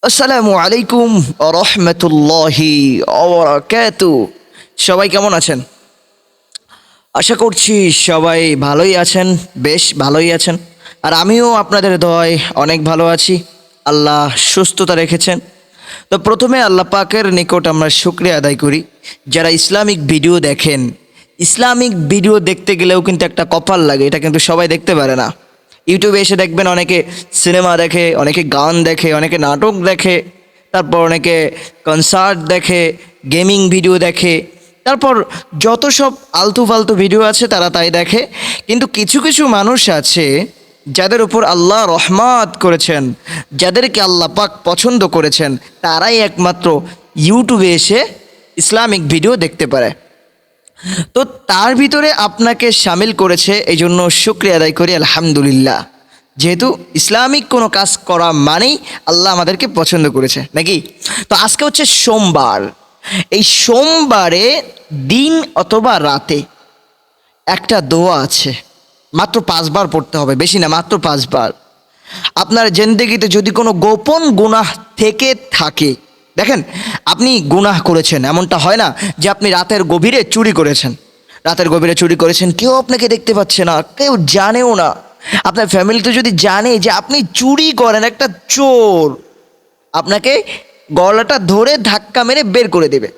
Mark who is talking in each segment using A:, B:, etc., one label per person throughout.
A: আসসালামু আলাইকুম রহমতুল্লাহি ওয়া সবাই কেমন আছেন? আশা করছি সবাই ভালোই আছেন, বেশ ভালোই আছেন। আর আমিও আপনাদের দোয়ায় অনেক ভালো আছি। আল্লাহ সুস্থতা রেখেছেন। তো প্রথমে আল্লাহ পাকের নিকট আমরা শুকরিয়া আদায় করি। যারা ইসলামিক ভিডিও দেখেন, ইসলামিক ভিডিও দেখতে গেলেও কিন্তু একটা কপাল লাগে, এটা কিন্তু সবাই দেখতে পারে না। ইউটিউবে এসে দেখবেন অনেকে সিনেমা দেখে, অনেকে গান দেখে, অনেকে নাটক দেখে, তারপর অনেকে কনসার্ট দেখে, গেমিং ভিডিও দেখে, তারপর যত সব আলতু ফালতু ভিডিও আছে তারা তাই দেখে। কিন্তু কিছু কিছু মানুষ আছে যাদের উপর আল্লাহ রহমত করেছেন, যাদেরকে আল্লাহ পাক পছন্দ করেছেন, তারাই একমাত্র ইউটিউবে এসে ইসলামিক ভিডিও দেখতে পারে। তো তার ভিতরে আপনাকে সামিল করেছে, এই জন্য শুকরিয়া আদায় করি আলহামদুলিল্লাহ। যেহেতু ইসলামিক কোনো কাজ করা মানেই আল্লাহ আমাদেরকে পছন্দ করেছে, নাকি? তো আজকে হচ্ছে সোমবার। এই সোমবারে দিন অথবা রাতে একটা দোয়া আছে, মাত্র 5 বার পড়তে হবে, বেশি না, মাত্র 5 বার। আপনার জিন্দেগিতে যদি কোনো গোপন গুনাহ থেকে থাকে, দেখেন আপনি গুনাহ করেছেন, এমনটা হয় না যে আপনি রাতের গভীরে চুরি করেছেন, রাতের গভীরে চুরি করেছেন, কেউ আপনাকে দেখতে পাচ্ছে না, কেউ জানেও না। আপনার ফ্যামিলিতে যদি জানে যে আপনি চুরি করেন, একটা চোর আপনাকে গলাটা ধরে ধাক্কা মেরে বের করে দেবে,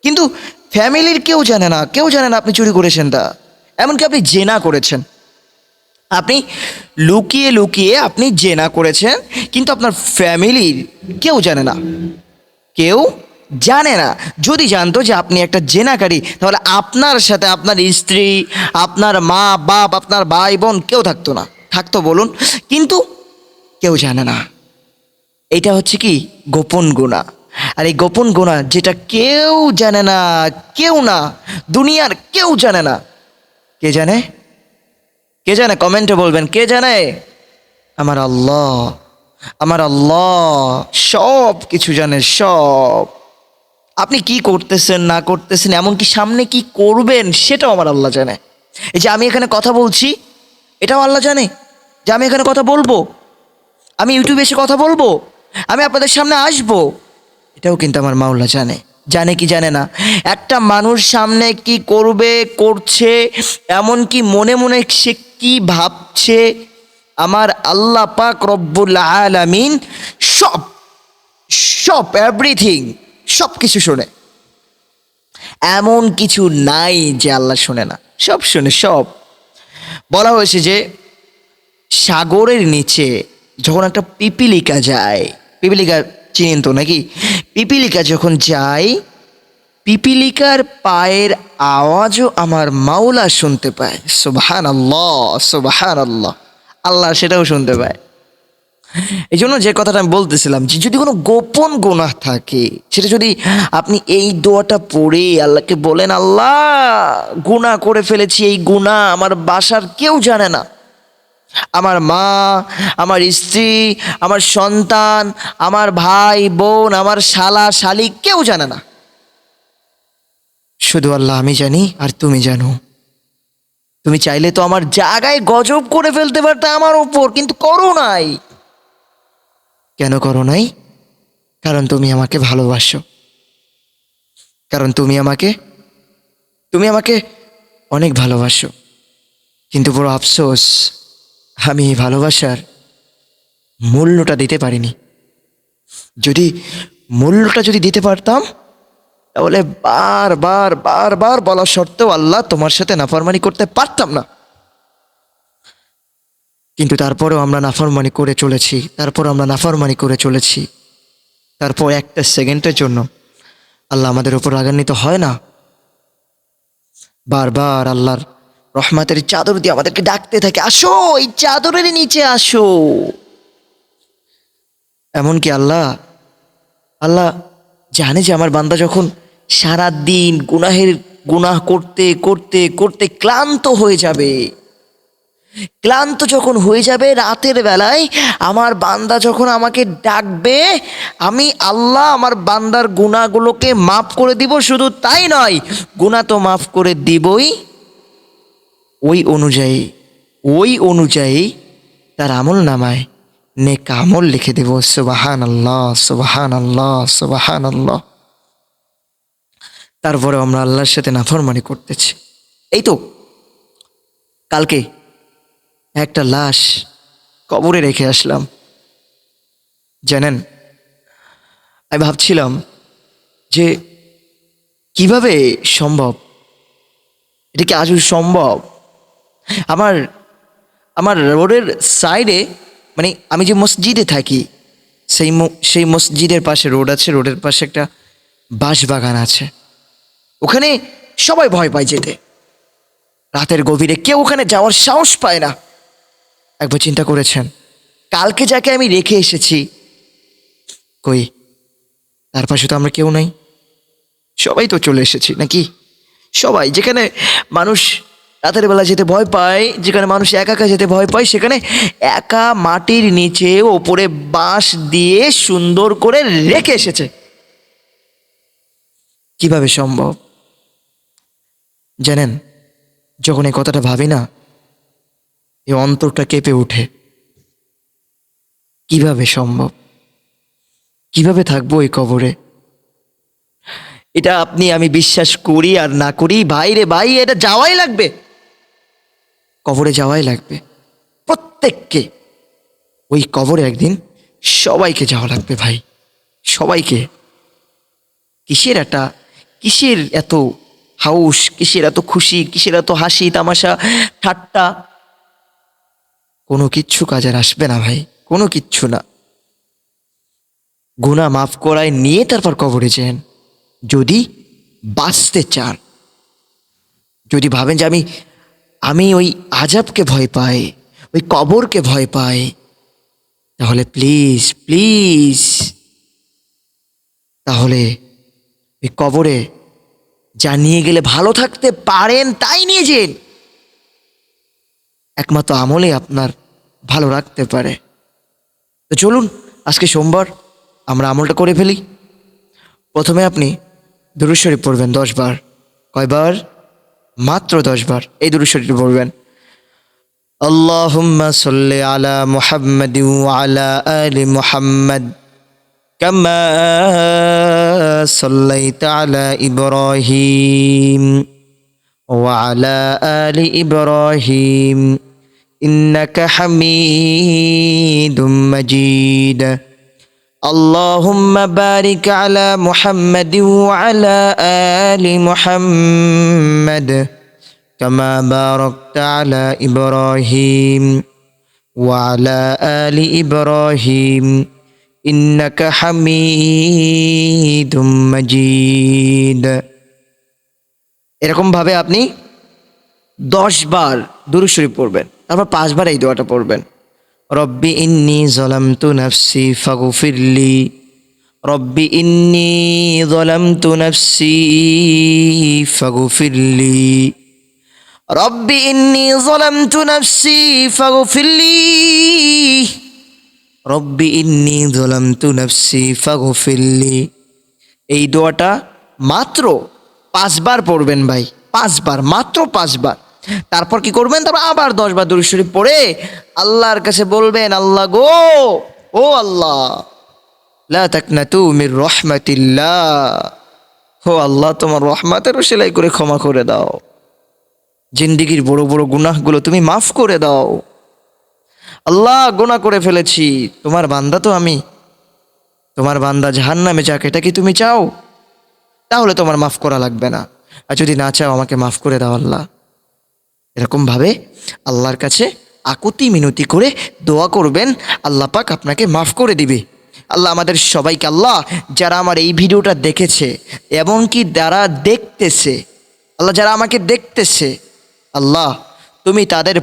A: কিন্তু ফ্যামিলির কেউ জানে না, কেউ জানে না আপনি চুরি করেছেন। তা এমনকি আপনি জেনা করেছেন, আপনি লুকিয়ে লুকিয়ে আপনি জেনা করেছেন, কিন্তু আপনার ফ্যামিলির কেউ জানে না, কেউ জানে না। যদি জানতো যে আপনি একটা জেনাকারী, তাহলে আপনার সাথে আপনার স্ত্রী, আপনার মা বাপ, আপনার ভাই বোন কেউ থাকতো না, থাকতো বলুন? কিন্তু কেউ জানে না। এটা হচ্ছে কি গোপন গুনাহ। আর এই গোপন গুনাহ যেটা কেউ জানে না, কেউ না, দুনিয়ার কেউ জানে না। কে জানে? কে জানে? কমেন্টে বলবেন কে জানে। আমার আল্লাহ, আমার আল্লাহ সব কিছু জানে, সব। আপনি কি করতেছেন না করতেছেন, এমনকি সামনে কি করবেন সেটাও আমার আল্লাহ জানে। এই যে আমি এখানে কথা বলছি, এটাও আল্লাহ জানে যে আমি এখানে কথা বলবো, আমি ইউটিউবে এসে কথা বলবো, আমি আপনাদের সামনে আসবো, এটাও কিন্তু আমার মাওলা জানে। জানে কি জানে না? একটা মানুষ সামনে কি করবে, করছে, এমনকি মনে মনে সে কি ভাবছে, আমার আল্লাহ পাক রব্বুল আলামিন সব সব এভরিথিং, সব কিছু শোনে। এমন কিছু নাই যে আল্লাহ শোনে না, সব শোনে, সব। বলা হয়েছে যে সাগরের নিচে যখন একটা পিপিলিকা যায়, পিপিলিকা চিনেন তো নাকি? পিপিলিকা যখন যায়, পিপিলিকার পায়ের আওয়াজও আমার মাওলা শুনতে পায়। সুবহানাল্লাহ, সুবহানাল্লাহ, আল্লাহ সেটাও শুনতে পায়। এই জন্য যে কথাটা আমি বলতেছিলাম, যে যদি কোনো গোপন গুনাহ থাকে, সেটা যদি আপনি এই দোয়াটা পড়ে আল্লাহকে বলেন, আল্লাহ গুনাহ করে ফেলেছি, এই গুনাহ আমার বাসার কেউ জানে না, আমার মা, আমার স্ত্রী, আমার সন্তান, আমার ভাই বোন, আমার শালা শালি কেউ জানে না, শুধু আল্লাহ আমি জানি আর তুমি জানো। তুমি চাইলে তো আমার জায়গায় গজব করে ফেলতে পারতে আমার উপর, কিন্তু করো নাই। কেন করো নাই? কারণ তুমি আমাকে ভালোবাসো, কারণ তুমি আমাকে অনেক ভালোবাসো। কিন্তু বড় আফসোস, আমি এই ভালোবাসার মূল্যটা দিতে পারিনি। যদি মূল্যটা যদি দিতে পারতাম, তাহলে বারবার বারবার বলা সত্ত্বেও আল্লাহ তোমার সাথে নাফরমানি করতে পারতাম না। কিন্তু তারপরেও আমরা নাফরমানি করে চলেছি, তারপর একটা সেকেন্ডের জন্য আল্লাহ আমাদের উপর রাগান্বিত হয় না। বারবার আল্লাহর রহমতের চাদর দিয়ে আমাদেরকে ডাকতে থাকে, আসো এই চাদরের নিচে আসো। এমনকি আল্লাহ আল্লাহ জানে যে আমার বান্দা যখন সারা দিন গুনাহ করতে করতে করতে ক্লান্ত হয়ে যাবে, ক্লান্ত যখন হয়ে যাবে, রাতের বেলায় আমার বান্দা যখন আমাকে ডাকবে, আমি আল্লাহ আমার বান্দার গুনাহগুলোকে মাফ করে দিব। শুধু তাই নয়, গুনাহ তো মাফ করে দিবই, ওই অনুযায়ী তার আমল নামায় নেক আমল লিখে দেব। সুবহানাল্লাহ, সুবহানাল্লাহ, সুবহানাল্লাহ। তারপরে আমরা আল্লাহর সাথে নাফরমানি করতেছি। এই তো কালকে একটা লাশ কবরে রেখে আসলাম। জানেন, আমি ভাবছিলাম যে কিভাবে সম্ভব, এটা কি আজও সম্ভব? আমার আমার রোডের সাইডে, মানে আমি যে মসজিদে থাকি সেই মসজিদের পাশে রোড আছে, রোডের পাশে একটা বাঁশ বাগান আছে। ওখানে সবাই ভয় পায় যেতে, রাতের গভীরে কেউ ওখানে যাওয়ার সাহস পায় না। একবার চিন্তা করেছেন, কালকে যাকে আমি রেখে এসেছি, কই তার পাশে তো আমরা কেউ নাই, সবাই তো চলে এসেছি নাকি? সবাই, যেখানে মানুষ রাতের বেলা যেতে ভয় পায়, যেখানে মানুষ একা একা যেতে ভয় পায়, সেখানে একা মাটির নিচে ওপরে বাঁশ দিয়ে সুন্দর করে রেখে এসেছে। কিভাবে সম্ভব? জানেন, যখন এই কথাটা ভাবি না, এই অন্তরটা কেঁপে ওঠে। কিভাবে সম্ভব? কিভাবে থাকবো এই কবরে? এটা আপনি আমি বিশ্বাস করি আর না করি, ভাই রে ভাই, এটা যাওয়াই লাগবে, কবরে যাওয়াই লাগবে প্রত্যেককে। ওই কবরে একদিন সবাইকে যাওয়া লাগবে ভাই, সবাইকে। কিসের এত হাউস, কিসের এত খুশি, কিসের এত হাসি তামাশা ঠাট্টা? কোনো কিচ্ছু কাজে আসবে না ভাই, কোনো কিচ্ছু না। গুনাহ মাফ করায় নিয়ে তারপর কবরে যান, যদি বাঁচতে চান। যদি ভাবেন যে আমি আমি ওই আযাবকে ভয় পাই, ওই কবরকে ভয় পাই, তাহলে প্লিজ প্লিজ, তাহলে ওই কবরে যা নিয়ে গেলে ভালো থাকতে পারেন তাই নিয়ে যেন। একমাত্র আমলে আপনার ভালো রাখতে পারে। তো চলুন, আজকে সোমবার, আমরা আমলটা করে ফেলি। প্রথমে আপনি দুরূদ শরীফ পড়বেন 10 বার। কয়বার? মাত্র 10 বার এই দুরূদ শরীফ পড়বেন। আল্লাহুম্মা সাল্লি আলা মুহাম্মাদিন ওয়া আলা আলি মুহাম্মাদ কামা সাল্লাইতা আলা ইব্রাহিম ওয়া আলা আলি ইব্রাহিম ইন্নাকা হামিদুম মাজিদ। আল্লাহুম্মা বারিক আলা মুহাম্মাদিন ওয়া আলা আলি মুহাম্মাদ কামা বারাকতা আলা ইব্রাহিম ওয়া আলা আলি ইব্রাহিম ইন্নাকা হামিদুম মাজিদ। এরকম ভাবে আপনি 10 বার দুরূদ শরীফ পড়বেন, তারপর 5 বার এই দোয়াটা পড়বেন। রব্বি ইন্নী যালামতু নাফসি ফাগফিরলি, রব্বি ইন্নী যালামতু নাফসি ফাগফিরলি, রব্বি ইন্নী যালামতু নাফসি ফাগফিরলি, রব্বি ইন্নী যালামতু নাফসি ফাগফিরলি। এই দোয়াটা মাত্র 5 বার পড়বেন ভাই, 5 বার, মাত্র 5 বার। তারপর কি করবেন? তারপর আবার 10 বার দুরূদ শরীফ পড়ে আল্লাহর কাছে বলবেন, আল্লাহ গো, ও আল্লাহ, লা তাকনাতু মির রাহমাতিল্লাহ, ও আল্লাহ তোমার রহমতের সেলাই করে ক্ষমা করে দাও, জিন্দেগির বড় বড় গুনাহগুলো তুমি মাফ করে দাও। আল্লাহ, গুনাহ করে ফেলেছি, তোমার বান্দা তো আমি, তোমার বান্দা জাহান্নামে যাক, এটা কি তুমি চাও? তাহলে তোমার মাফ করা লাগবে না, আর যদি না চাও আমাকে মাফ করে দাও আল্লাহ। এরকমভাবে আল্লাহর কাছে আকুতি মিনতি করে দোয়া করবেন, আল্লাহ পাক আপনাকে মাফ করে দিবে। আল্লাহ আমাদের সবাইকে, আল্লাহ যারা আমার এই ভিডিওটা দেখেছে এমনকি যারা দেখতেছে, আল্লাহ যারা আমাকে দেখতেছে, আল্লাহ তুমি তাদের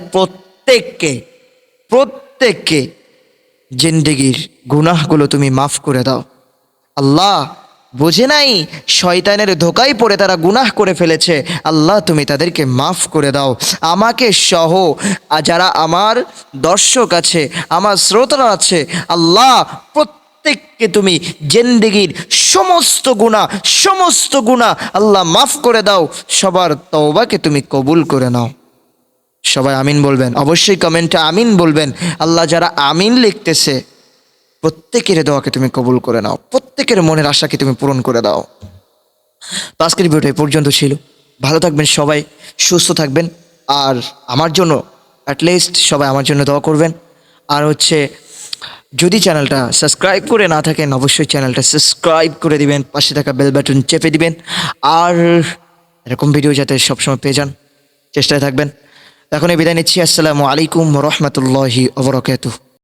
A: প্রত্যেককে জিন্দেগির গুনাহগুলো তুমি মাফ করে দাও। আল্লাহ বোঝে নাই, শয়তানের ধোকায় পড়ে তারা গুনাহ করে ফেলেছে, আল্লাহ তুমি তাদেরকে মাফ করে দাও। আমাকে সহ যারা আমার দর্শক আছে, আমার শ্রোতারা আছে, আল্লাহ প্রত্যেককে তুমি জিন্দেগির সমস্ত গুনাহ আল্লাহ মাফ করে দাও, সবার তওবাকে তুমি কবুল করে নাও। সবাই আমিন বলবেন, অবশ্যই কমেন্টে আমিন বলবেন। আল্লাহ যারা আমিন লিখতেছে প্রত্যেকের দোয়াকে তুমি কবুল করে নাও, প্রত্যেকের মনের আশাকে তুমি পূরণ করে দাও। তো আজকের ভিডিওটা এই পর্যন্ত ছিল। ভালো থাকবেন সবাই, সুস্থ থাকবেন। আর আমার জন্য অ্যাটলিস্ট সবাই আমার জন্য দোয়া করবেন। আর হচ্ছে যদি চ্যানেলটা সাবস্ক্রাইব করে না থাকেন অবশ্যই চ্যানেলটা সাবস্ক্রাইব করে দিবেন, পাশে থাকা বেল বাটন চেপে দিবেন। আর এরকম ভিডিও যাতে সবসময় পেয়ে যান চেষ্টায় থাকবেন। এখন এই বিদায় নিচ্ছি। আসসালামু আলাইকুম রহমতুল্লাহি ওয়া বারাকাতুহু।